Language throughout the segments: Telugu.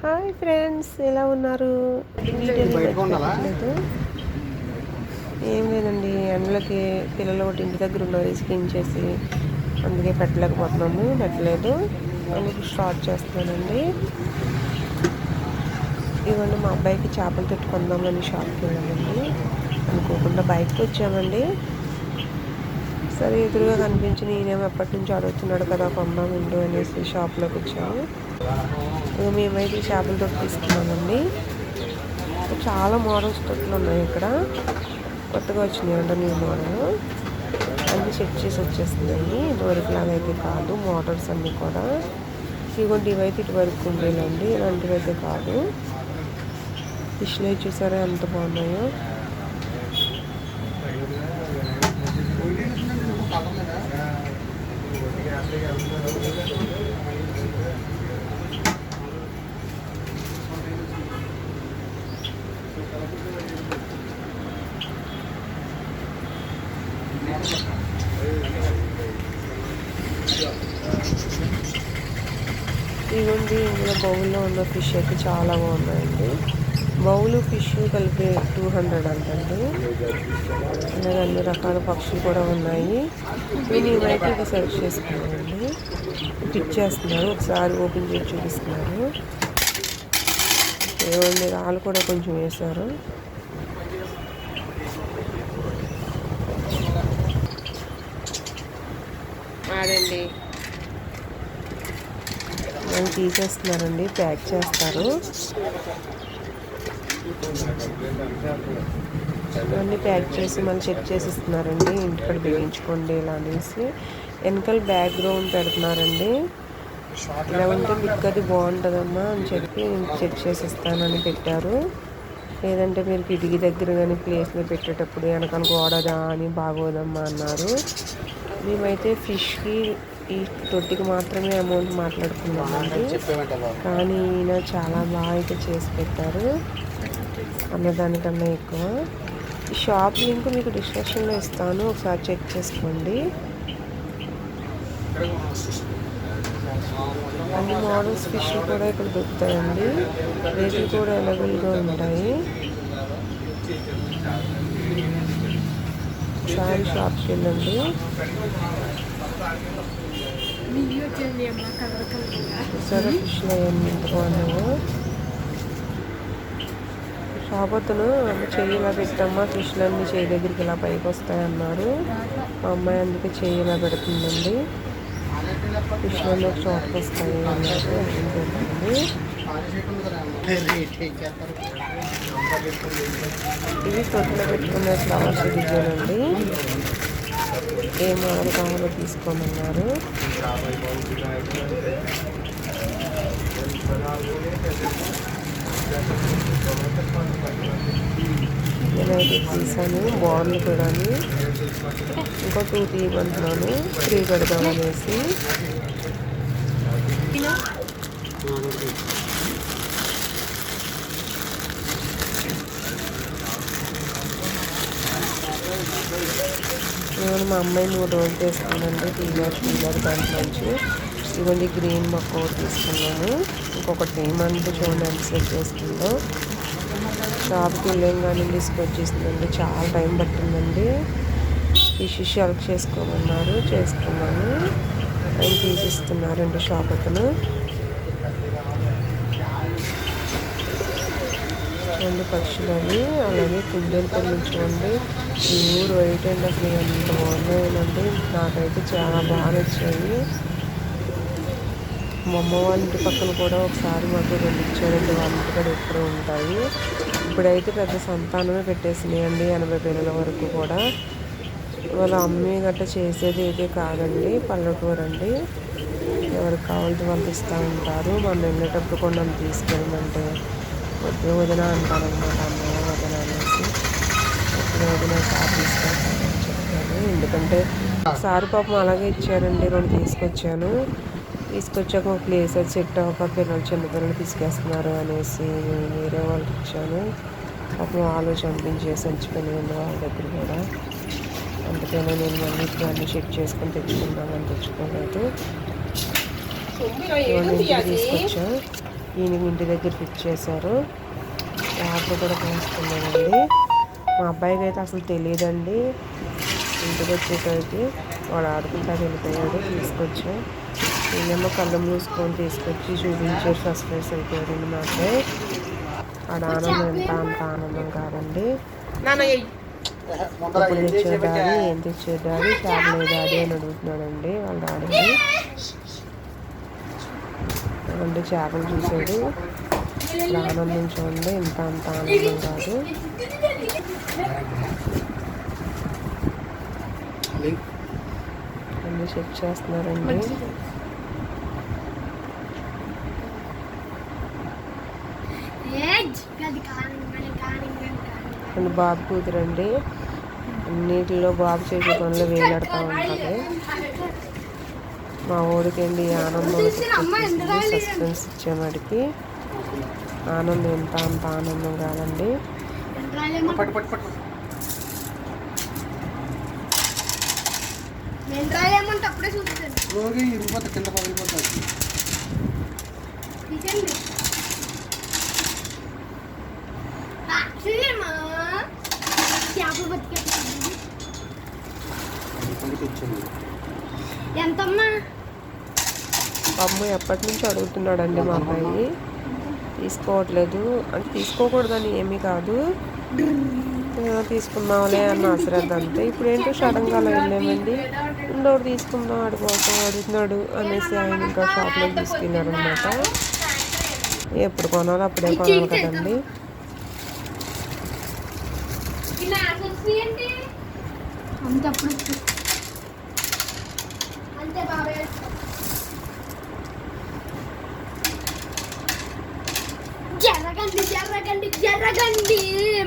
హాయ్ ఫ్రెండ్స్, ఎలా ఉన్నారు? ఏం లేదండి, ఎండలకి పిల్లలు ఒకటి ఇంటి దగ్గర ఉన్నారు ఇసికించేసి, అందుకే పెట్టలేదు. అందుకు స్టార్ట్ చేస్తున్నానండి. ఇవ్వండి, మా అబ్బాయికి చేపలు పెట్టుకుందామని షాప్కి వెళ్ళామండి. అనుకోకుండా బయటకు వచ్చామండి. సరే, ఎదురుగా కనిపించి నేనేమో ఎప్పటి నుంచి అడుగుతున్నాడు కదా కొందామండు అనేసి షాప్లోకి వచ్చాము. మేమైతే చేపల తొట్టు తీసుకున్నామండి. చాలా మోడల్స్ తొట్టులు ఉన్నాయి ఇక్కడ. కొత్తగా వచ్చినాయి అంట, న్యూ మోడల్. అన్నీ సెట్ చేసి వచ్చేస్తున్నాయి. ఇదివరకులాగా అయితే కాదు, మోటార్స్ అన్నీ కూడా. ఇవ్వండి, ఇవైతే ఇటువరకు ఉండేలండి, ఇలాంటివి అయితే కాదు. ఫిష్లు చూసారా ఎంత బాగున్నాయో. ఇవ్వండి, ఇందులో బౌల్లో ఉన్న ఫిష్ అయితే చాలా బాగున్నాయండి. బౌలు ఫిష్ కలిపి 200 అంటండి. అలాగే అన్ని రకాల పక్షులు కూడా ఉన్నాయి. నేనైతే ఇక సెర్చ్ చేసుకున్నానండి. పిక్ చేస్తున్నారు, ఒకసారి ఓపెన్ చేసి చూపిస్తున్నారు. ఏమండి, రాళ్ళు కూడా కొంచెం వేశారు. అదండి, మళ్ళీ తీసేస్తున్నారండి, ప్యాక్ చేస్తారు. అన్నీ ప్యాక్ చేసి మళ్ళీ చెక్ చేసి ఇస్తున్నారండి. ఇంటికాడ బిగించుకోండి ఇలా అనేసి. వెనకాల బ్యాక్గ్రౌండ్ పెడుతున్నారండి. ఇలా ఉంటే పిక్ అది బాగుంటుందమ్మా అని చెప్పి చెక్ చేసి ఇస్తానని పెట్టారు. లేదంటే మీరు కిటికీ దగ్గర కానీ ప్లేస్లో పెట్టేటప్పుడు వెనకాల గోడదా అని బాగోదమ్మా అన్నారు. మేమైతే ఫిష్కి ఈ తొట్టికి మాత్రమే అమౌంట్ మాట్లాడుకున్నామండి. కానీ ఈయన చాలా బాగా అయితే చేసి పెట్టారు, అన్నదానికన్నా ఎక్కువ. ఈ షాప్ లింక్ మీకు డిస్క్రిప్షన్లో ఇస్తాను, ఒకసారి చెక్ చేసుకోండి. అన్ని మోడల్స్ ఫిష్ కూడా ఇక్కడ దొరుకుతాయండి. రేట్లు కూడా అవైలబుల్గా ఉంటాయి. ఒకసారి షాప్కి వెళ్ళండి. సరే, ఫిష్లు అవన్నీ ఎంత బాగున్నాయో. షాప్ అతను చెయ్యి ఇలా పెట్టమ్మా, ఫిష్లు అన్నీ చెయ్యి దగ్గరికి ఇలా పైకి వస్తాయన్నారు. మా అమ్మాయి అందుకే చెయ్యి ఇలా పెడుతుందండి. ఫిష్లు అన్నీ ఒక చోటకి వస్తాయి అన్నారు. అంతేనండి. ఇవి తొట్టులో పెట్టుకునే ఫ్లవర్స్ డిజైన్ అండి. ఏ మోడల్ కావాలో తీసుకోమన్నారు. నేనైతే తీసాను, బాగుంది కూడా. ఇంకో 2 తీయమంటున్నాను, 3 పెడదామనేసి. నేను మా అమ్మాయి 3 రోజులు తీసుకున్నానండి. తీయలేదు దాంట్లోంచి. ఇవన్నీ గ్రీన్ మొక్క ఒకటి తీసుకున్నాను. ఇంకొకటి ఏమంటే చూడండి ఎంత సెట్ చేసుకుందో. షాప్కి వెళ్ళాం కానీ తీసుకొచ్చేసిందండి, చాలా టైం పట్టిందండి. ఫిష్ సెలెక్ట్ చేసుకోమన్నారు, చేసుకున్నాను. ఆయన తీసిస్తున్నారండి షాప్ అతను. చూడండి పక్షులు అవి, అలాగే కుందేలు పిల్లలు చూడండి. ప్యూర్ వైట్ అండి, అసలు ఎంత బాగున్నాయండి. నాకైతే చాలా బాగా నచ్చాయి. మా అమ్మ వాళ్ళ ఇంటి పక్కన కూడా ఒకసారి మాకు 2 ఇచ్చారండి. వాళ్ళ ఇంటి కూడా ఎప్పుడూ ఉంటాయి. ఇప్పుడైతే పెద్ద సంతానమే పెట్టేసినాయండి, 80 పిల్లల వరకు కూడా. వాళ్ళ అమ్మే గట్ట చేసేది అయితే కాదండి, పల్లెటూరు అండి. ఎవరికి కావాలంటే వాళ్ళకి ఇస్తూ ఉంటారు. మనం వెళ్ళేటప్పుడు కూడా నన్ను తీసుకెళ్ళమంటే వద్దు వదిన అంటారనమాట, అన్నయ్య వదిన అనేసి. ఎప్పుడు వదిన సార్ తీసుకెళ్తానని చెప్పాను. ఎందుకంటే సారు పాపం అలాగే ఇచ్చారండి. 2 తీసుకొచ్చాను. తీసుకొచ్చాక ఒక ప్లేస్ అది సెట్ అవ్వక పిల్లలు చిన్నపిల్లలు తీసుకేస్తున్నారు అనేసి వేరే వాళ్ళకి ఇచ్చాను. పాపం వాళ్ళు చంపించేసి చచ్చిపోయింది వాళ్ళ దగ్గర కూడా. అందుకనే నేను మళ్ళీ ఇప్పుడు అన్నీ చెక్ చేసుకొని తెచ్చుకున్నామని తెచ్చుకోలేదు. తీసుకొచ్చా. ఈయనకి ఇంటి దగ్గర ఫిట్ చేశారు. వాటర్ కూడా పోస్తున్నాడండి. మా అబ్బాయికి అయితే అసలు తెలియదండి. ఇంటికి వచ్చేసరికి వాడు ఆడుకుంటా వెళ్ళిపోయాడు. తీసుకొచ్చి నేనేమో కళ్ళు మూసుకొని తీసుకొచ్చి చూపించారు. సస్పెన్స్ అయిపోయాడండి మా అబ్బాయి. ఆడ ఆనందం ఎంత అంత ఆనందం కాదండి. ఇప్పుడు తెచ్చాడు డాడీ, ఏం తెచ్చాడు డాడీ, చేపలు డాడీ అని అడుగుతున్నాడండి వాళ్ళ డాడీని. అంటే చేపలు చూసాడు. ఇప్పుడు ఆనందం చూడండి, ఇంత అంత ఆనందం కాదు. అన్నీ చెక్ చేస్తున్నారండి. అండ్ బాబు కూతురండి. అన్నిటిలో బాబు చేసే పనులు వేలాడుతూ ఉంటుంది. మా ఊడికండి ఆనందం సస్పెన్స్ ఇచ్చేవాడికి. ఆనందం ఎంత అంత ఆనందం కాదండి. అమ్మ ఎప్పటి నుంచి అడుగుతున్నాడండి మా అబ్బాయి. తీసుకోవట్లేదు అంటే తీసుకోకూడదని ఏమీ కాదు, తీసుకుందాంలే అన్న అశ్రద్ధ అంతే. ఇప్పుడు ఏంటో సడన్గా అలా వెళ్ళామండి. ఇండోర్ తీసుకుందాం ఆడిపోతాం అడుగుతున్నాడు అనేసి ఆయన ఇంకా షాప్లోకి తీసుకెళ్ళారు అనమాట. ఎప్పుడు కొనాలో అప్పుడే కొనాలి కదండి. జరగండి జరగండి జరగండి,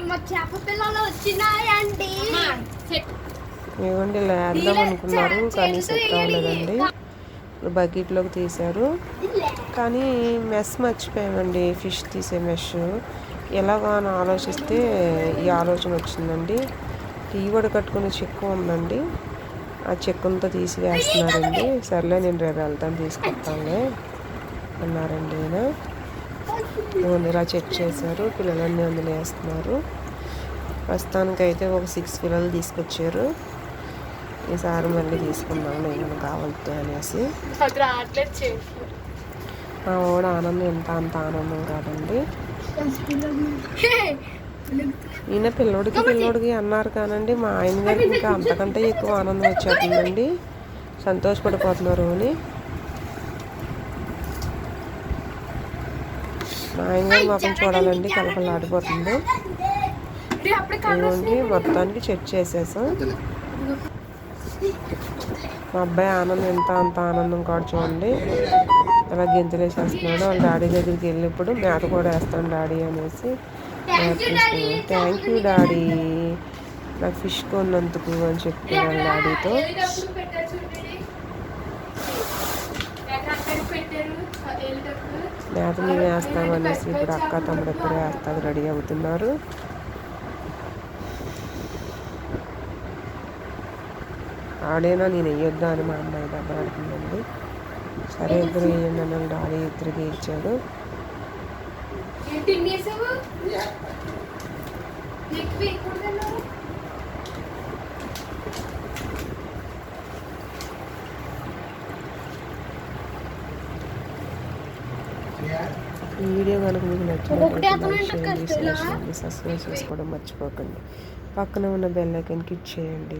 మా చేప పిల్లలు వచ్చినాయండి. ఇవ్వండి ఇలా వేద్దాం అనుకున్నారు కానీ సెట్ అవ్వలేదండి. ఇప్పుడు బకెట్లోకి తీశారు కానీ మెస్ మర్చిపోయామండి. ఫిష్ తీసే మెష్ ఎలాగా అని ఆలోచిస్తే ఈ ఆలోచన వచ్చిందండి. టీ వడ కట్టుకునే చెక్కు ఉందండి, ఆ చెక్కులతో తీసి వేస్తున్నారండి. సర్లే నేను రేపు వెళ్తాను తీసుకొస్తానులే అన్నారండి ఆయన. ఇలా చెక్ చేశారు. పిల్లలన్నీ అందులో వేస్తున్నారు. ప్రస్తుతానికైతే ఒక 6 పిల్లలు తీసుకొచ్చారు. ఈసారి మళ్ళీ తీసుకుందాం ఏమైనా కావాలి అనేసి. మా వాడు ఆనందం ఎంత అంత ఆనందం కాదండి. ఈయన పిల్లోడికి అన్నారు కానండి మా ఆయన గారికి ఇంకా అంతకంటే ఎక్కువ ఆనందం వచ్చేస్తుందండి. సంతోషపడిపోతున్నారు అని. మా ఆయన గారు మాత్రం చూడాలండి కలకలాడిపోతుంది. ఇవ్వండి మొత్తానికి చెక్ చేసేసాం. మా అబ్బాయి ఆనందం ఎంత అంత ఆనందం కాదు చూడండి. అలా గెంతులేసేస్తున్నాడు. వాళ్ళ డాడీ దగ్గరికి వెళ్ళినప్పుడు మేత కూడా వేస్తాను డాడీ అనేసి మేత తీసుకున్నాను. థ్యాంక్ యూ డాడీ నాకు ఫిష్ కొన్నందుకు అని చెప్తున్నాను డాడీతో. మేత మేము వేస్తామనేసి ఇప్పుడు అక్క తమ్ముడు ఎప్పుడు వేస్తాకు రెడీ అవుతున్నారు. ఆడేనా నేను వేయొద్దా అని మా అమ్మాయి దెబ్బలాడుతుందండి. సరే ఇద్దరు వేయండి అన్న డాడీ ఇద్దరికి ఇచ్చాడు. ఈ వీడియో కనుక మీకు నచ్చినట్లయితే సబ్స్క్రైబ్ చేసుకోవడం మర్చిపోకండి. పక్కన ఉన్న బెల్ ఐకాన్ క్లిక్ చేయండి.